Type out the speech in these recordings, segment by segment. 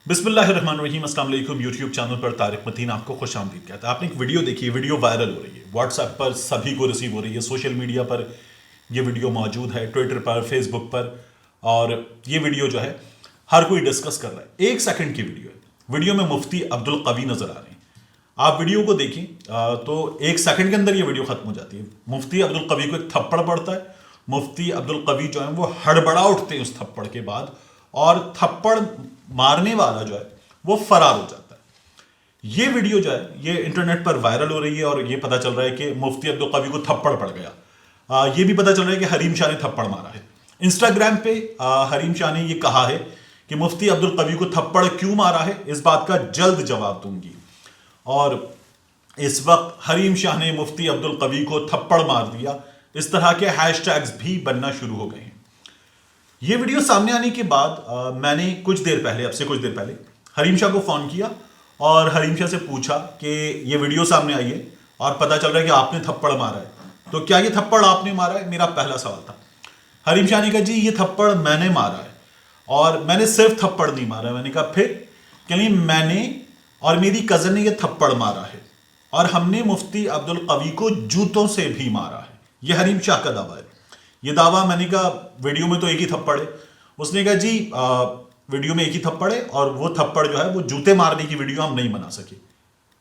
बिस्मिल्लाहिर्रहमानिर्रहीम। अस्सलाम वालेकुम। यूट्यूब चैनल पर तारिक मतीन आपको खुश आमदीद कहता है। आपने एक वीडियो देखी, वीडियो वायरल हो रही है, व्हाट्सएप पर सभी को रिसीव हो रही है, सोशल मीडिया पर ये वीडियो मौजूद है, ट्विटर पर, फेसबुक पर, और ये वीडियो जो है हर कोई डिस्कस कर रहा है। 1 सेकंड की वीडियो है। वीडियो में मुफ्ती अब्दुल कवी नजर आ रहे हैं। आप वीडियो को देखें तो 1 सेकंड के अंदर ये वीडियो खत्म हो जाती है। मुफ्ती अब्दुल कवी को एक थप्पड़ पड़ता है। मुफ्ती अब्दुल कवी जो है वो हड़बड़ा उठते हैं उस थप्पड़ के बाद, और थप्पड़ मारने वाला जो है वो फरार हो जाता है। ये वीडियो जो है ये इंटरनेट पर वायरल हो रही है, और ये पता चल रहा है कि मुफ्ती अब्दुल कवी को थप्पड़ पड़ गया। ये भी पता चल रहा है कि हरीम शाह ने थप्पड़ मारा है। इंस्टाग्राम पे हरीम शाह ने ये कहा है कि मुफ्ती अब्दुल कवी को थप्पड़ क्यों मारा है, इस बात का जल्द जवाब दूंगी। और इस वक्त हरीम शाह ने मुफ्ती अब्दुल कवी को थप्पड़ मार दिया, इस तरह के हैशटैग्स भी बनना शुरू हो गए हैं। ये वीडियो सामने आने के बाद मैंने आपसे कुछ देर पहले हरीम शाह को फोन किया और हरीम शाह से पूछा कि ये वीडियो सामने आई है और पता चल रहा है कि आपने थप्पड़ मारा है, तो क्या ये थप्पड़ आपने मारा है? मेरा पहला सवाल था। हरीम शाह ने कहा जी ये थप्पड़ मैंने मारा है, और मैंने सिर्फ थप्पड़ नहीं मारा है। मैंने कहा फिर? कि नहीं, मैंने और मेरी कजन ने ये थप्पड़ मारा है, और हमने मुफ्ती अब्दुल कवी को जूतों से भी मारा है। ये हरीम शाह का दावा है। ये दावा, मैंने कहा वीडियो में तो एक ही थप्पड़ है। उसने कहा जी वीडियो में एक ही थप्पड़ है, और वो थप्पड़ जो है वो जूते मारने की वीडियो हम नहीं बना सके।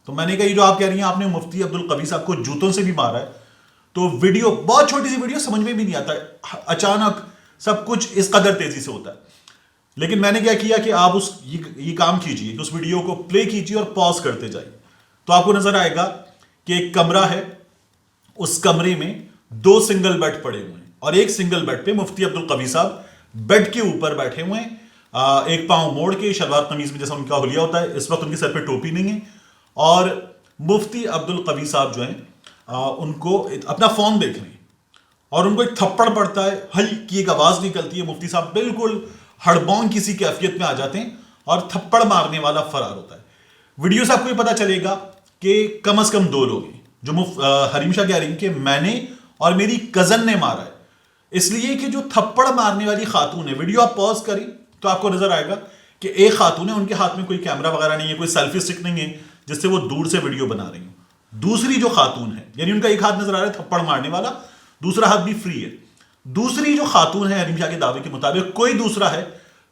तो मैंने कहा ये जो आप कह रही हैं आपने मुफ्ती अब्दुल कवी साहब को जूतों से भी मारा है, तो वीडियो बहुत छोटी सी वीडियो, समझ में भी नहीं आता है, अचानक सब कुछ इस कदर तेजी से होता है। लेकिन मैंने क्या किया कि आप ये काम कीजिए कि उस वीडियो को प्ले कीजिए और पॉज करते जाइए, तो आपको नजर आएगा कि एक कमरा है, उस कमरे में 2 सिंगल बेड पड़े हुए हैं, और एक सिंगल बेड पे मुफ्ती अब्दुल कवी साहब बेड के ऊपर बैठे हुए हैं, एक पांव मोड़ के, शलवार कमीज में जैसा उनका हुलिया होता है। इस वक्त उनके सर पे टोपी नहीं है, और मुफ्ती अब्दुल कवी साहब जो हैं उनको अपना फोन देख रहे हैं, और उनको एक थप्पड़ पड़ता है, हल्की एक आवाज निकलती है, मुफ्ती साहब बिल्कुल हड़बौन किसी कैफियत में आ जाते हैं, और थप्पड़ मारने वाला फरार होता है। वीडियो से आपको ये पता चलेगा कि कम से कम 2 लोग हैं जो हरीम शाह कह रही हैं कि मैंने और मेरी कजन ने मारा है। इसलिए कि जो थप्पड़ मारने वाली खातून है, वीडियो आप पॉज करें तो आपको नजर आएगा कि एक खातून है, उनके हाथ में कोई कैमरा वगैरह नहीं है, कोई सेल्फी स्टिक नहीं है जिससे वो दूर से वीडियो बना रही हो। दूसरी जो खातून है, यानी उनका एक हाथ नजर आ रहा है थप्पड़ मारने वाला, दूसरा हाथ भी फ्री है। दूसरी जो खातून है हरीम शाह के दावे के मुताबिक कोई दूसरा है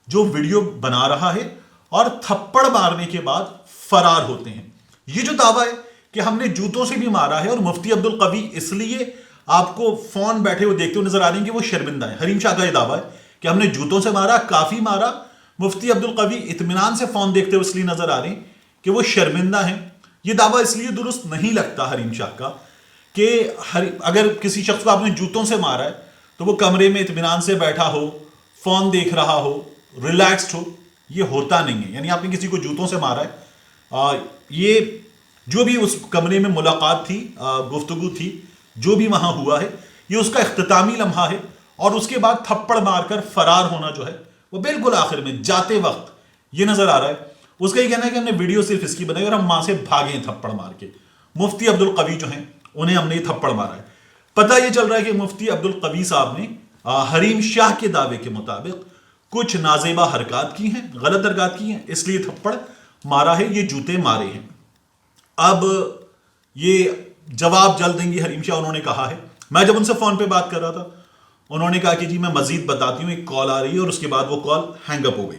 जो वीडियो बना रहा है और थप्पड़ मारने के बाद फरार होते हैं। ये जो दावा है कि हमने जूतों से भी मारा है, और मुफ्ती अब्दुल कवी इसलिए आपको फोन बैठे हुए देखते हुए नजर आ रहे हैं कि वो शर्मिंदा है। हरीम शाह का ये दावा है कि हमने जूतों से मारा, काफी मारा। मुफ्ती अब्दुल कवी इत्मीनान से फोन देखते हुए इसलिए नजर आ रहे हैं कि वो शर्मिंदा हैं। ये दावा इसलिए दुरुस्त नहीं लगता हरीम शाह का कि अगर किसी शख्स को आपने जूतों से मारा है तो वो कमरे में इत्मीनान से बैठा हो, फोन देख रहा हो, रिलैक्स्ड हो। ये होता नहीं है। यानी आपने किसी को जूतों से मारा है, ये जो भी उस कमरे में मुलाकात थी, गुफ्तगू थी, जो भी वहां हुआ है, ये उसका इख्तितामी लम्हा है, और उसके बाद थप्पड़ मारकर फरार होना जो है वो बिल्कुल आखिर में जाते वक्त ये नजर आ रहा है। उसका ये कहना है कि हमने वीडियो सिर्फ इसकी बनाई और हम वहां से भागे थप्पड़ मार के। मुफ्ती अब्दुल कवी जो हैं उन्हें हमने ये थप्पड़ मारा है। पता ये चल रहा है कि मुफ्ती अब्दुल कवी साहब ने हरीम शाह के दावे के मुताबिक कुछ नाजेबा हरकत की हैं, गलत हरकत की हैं, इसलिए थप्पड़ मारा है, ये जूते मारे हैं। अब ये जवाब जल्द देंगी हरीम शाह, उन्होंने कहा है। मैं जब उनसे फोन पे बात कर रहा था, उन्होंने कहा कि जी मैं मजीद बताती हूँ, एक कॉल आ रही है, और उसके बाद वो कॉल हैंग अप हो गई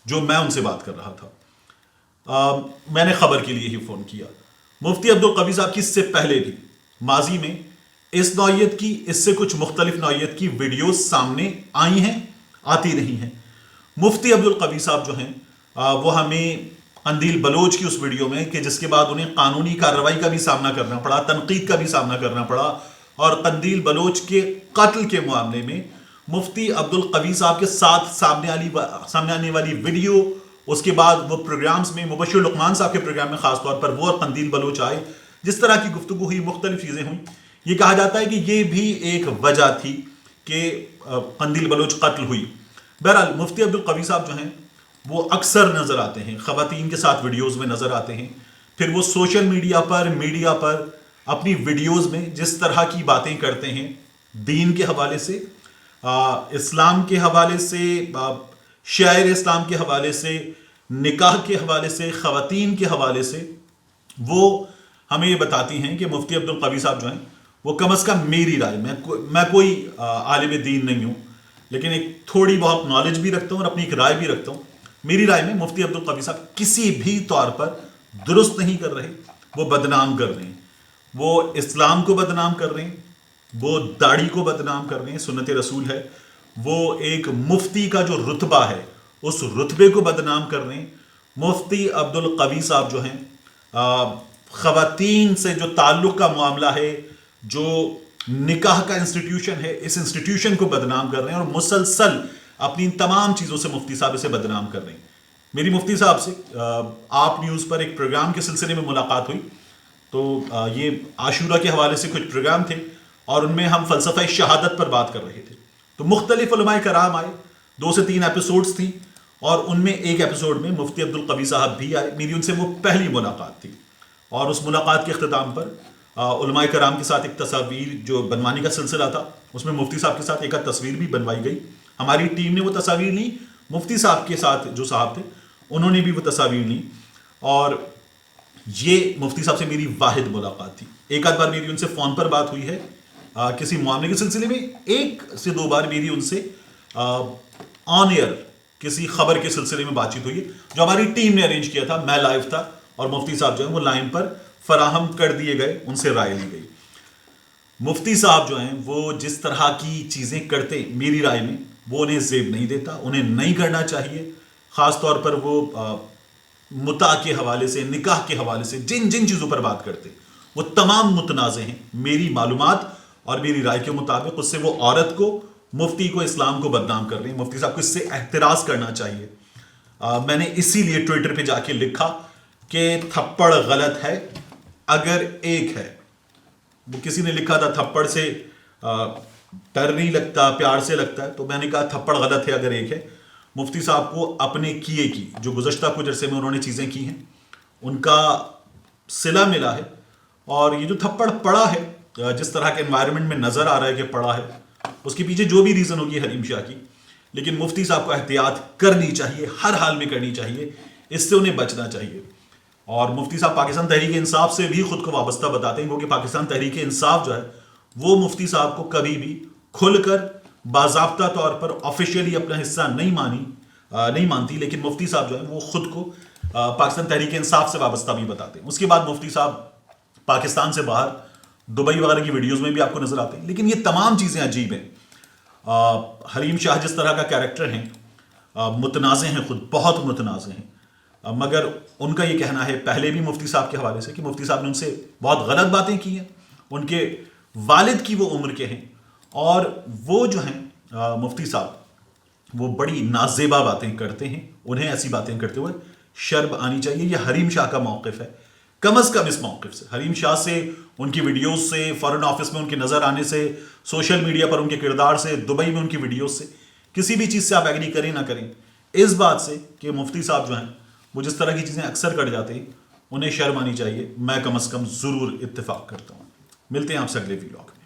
जो मैं उनसे बात कर रहा था। मैंने खबर के लिए ही फोन किया। मुफ्ती अब्दुल कवी साहब की इससे पहले भी माजी में इस नौयत की, इससे कुछ मुख्तलिफ नौयत की वीडियो सामने आई हैं, आती रही हैं। मुफ्ती अब्दुल कवी साहब जो हैं वो हमें कंदील बलोच की उस वीडियो में, कि जिसके बाद उन्हें कानूनी कार्रवाई का भी सामना करना पड़ा, तनकीद का भी सामना करना पड़ा, और कंदील बलोच के कत्ल के मामले में मुफ्ती अब्दुल कवी साहब के साथ सामने आने वाली वीडियो, उसके बाद वो प्रोग्राम्स में मुबश्शिर लुकमान साहब के प्रोग्राम में खासतौर पर वो और कंदील बलोच आए, जिस तरह की गुफ्तगू हुई, मुख्तलिफ चीज़ें हुई। ये कहा जाता है कि ये भी एक वजह थी कि कंदील बलोच कत्ल हुई। बहरहाल मुफ्ती अब्दुल कवी साहब जो हैं वो अक्सर नजर आते हैं, खवातीन के साथ वीडियोस में नजर आते हैं। फिर वो सोशल मीडिया पर अपनी वीडियोस में जिस तरह की बातें करते हैं, दीन के हवाले से, इस्लाम के हवाले से, शायर इस्लाम के हवाले से, نکاح کے حوالے سے، خواتین کے حوالے سے، وہ ہمیں یہ بتاتی ہیں کہ مفتی عبدالقوی صاحب جو ہیں وہ کم از کم میری رائے میں کوئی عالم دین نہیں ہوں، لیکن ایک تھوڑی بہت نالج بھی رکھتا ہوں اور اپنی ایک رائے بھی رکھتا ہوں. میری رائے میں مفتی عبدالقوی صاحب کسی بھی طور پر درست نہیں کر رہے، وہ بدنام کر رہے ہیں، وہ اسلام کو بدنام کر رہے ہیں، وہ داڑھی کو بدنام کر رہے ہیں. سنت رسول ہے، وہ ایک مفتی کا جو رتبہ ہے اس رتبے کو بدنام کر رہے ہیں. مفتی عبدالقوی صاحب جو ہیں خواتین سے جو تعلق کا معاملہ ہے، جو نکاح کا انسٹیٹیوشن ہے، اس انسٹیٹیوشن کو بدنام کر رہے ہیں اور مسلسل اپنی ان تمام چیزوں سے مفتی صاحب اسے بدنام کر رہے ہیں. میری مفتی صاحب سے آپ نیوز پر ایک پروگرام کے سلسلے میں ملاقات ہوئی، تو یہ عاشورہ کے حوالے سے کچھ پروگرام تھے اور ان میں ہم فلسفہ شہادت پر بات کر رہے تھے. تو مختلف علماء کرام آئے، 2 سے 3 ایپیسوڈز تھیں اور ان میں ایک ایپیسوڈ میں مفتی عبدالقوی صاحب بھی آئے. میری ان سے وہ پہلی ملاقات تھی اور اس ملاقات کے اختتام پر علماء کرام کے ساتھ ایک تصاویر جو بنوانے کا سلسلہ تھا، اس میں مفتی صاحب کے ساتھ ایک تصویر بھی بنوائی گئی. ہماری ٹیم نے وہ تصاویر لی، مفتی صاحب کے ساتھ جو صاحب تھے انہوں نے بھی وہ تصاویر لی، اور یہ مفتی صاحب سے میری واحد ملاقات تھی. ایک آدھ بار میری ان سے فون پر بات ہوئی ہے کسی معاملے کے سلسلے میں، 1 سے 2 بار میری ان سے آن ایئر کسی خبر کے سلسلے میں بات چیت ہوئی ہے جو ہماری ٹیم نے ارینج کیا تھا. میں لائیو تھا اور مفتی صاحب جو ہیں وہ لائن پر فراہم کر دیے گئے، ان سے رائے لی گئی. مفتی صاحب جو ہیں وہ جس طرح کی چیزیں کرتے میری رائے میں وہ انہیں زیب نہیں دیتا، انہیں نہیں کرنا چاہیے. خاص طور پر وہ متع کے حوالے سے، نکاح کے حوالے سے جن چیزوں پر بات کرتے وہ تمام متنازع ہیں. میری معلومات اور میری رائے کے مطابق اس سے وہ عورت کو، مفتی کو، اسلام کو بدنام کر رہے ہیں. مفتی صاحب کو اس سے احتراز کرنا چاہیے. میں نے اسی لیے ٹویٹر پہ جا کے لکھا کہ تھپڑ غلط ہے اگر ایک ہے. وہ کسی نے لکھا تھا تھپڑ سے ڈر نہیں لگتا، پیار سے لگتا ہے، تو میں نے کہا تھپڑ غلط ہے اگر ایک ہے. مفتی صاحب کو اپنے کیے کی جو گزشتہ کچھ عرصے میں انہوں نے چیزیں کی ہیں ان کا صلہ ملا ہے، اور یہ جو تھپڑ پڑا ہے جس طرح کے انوائرمنٹ میں نظر آ رہا ہے کہ پڑا ہے، اس کے پیچھے جو بھی ریزن ہوگی حریم شاہ کی، لیکن مفتی صاحب کو احتیاط کرنی چاہیے، ہر حال میں کرنی چاہیے، اس سے انہیں بچنا چاہیے. اور مفتی صاحب پاکستان تحریک انصاف سے بھی خود کو وابستہ بتاتے ہیں، کیونکہ پاکستان تحریک انصاف جو ہے وہ مفتی صاحب کو کبھی بھی کھل کر باضابطہ طور پر آفیشیلی اپنا حصہ نہیں مانتی، لیکن مفتی صاحب جو ہے وہ خود کو پاکستان تحریک انصاف سے وابستہ بھی بتاتے ہیں. اس کے بعد مفتی صاحب پاکستان سے باہر دبئی وغیرہ کی ویڈیوز میں بھی آپ کو نظر آتے ہیں. لیکن یہ تمام چیزیں عجیب ہیں. حریم شاہ جس طرح کا کیریکٹر ہیں، متنازع ہیں، خود بہت متنازع ہیں، مگر ان کا یہ کہنا ہے پہلے بھی مفتی صاحب کے حوالے سے کہ مفتی صاحب نے ان سے بہت غلط باتیں کی ہیں. ان کے والد کی وہ عمر کے ہیں اور وہ جو ہیں مفتی صاحب وہ بڑی نازیبا باتیں کرتے ہیں. انہیں ایسی باتیں کرتے ہوئے شرم آنی چاہیے. یہ حریم شاہ کا موقف ہے، کم از کم اس موقف سے، حریم شاہ سے، ان کی ویڈیوز سے، فارن آفس میں ان کے نظر آنے سے، سوشل میڈیا پر ان کے کردار سے، دبئی میں ان کی ویڈیوز سے، کسی بھی چیز سے آپ ایگری کریں نہ کریں، اس بات سے کہ مفتی صاحب جو ہیں وہ جس طرح کی چیزیں اکثر کر جاتے ہیں انہیں شرم آنی چاہیے. میں کم از کم ضرور اتفاق کرتا ہوں. ملتے ہیں آپ سے اگلے ویلاگ میں.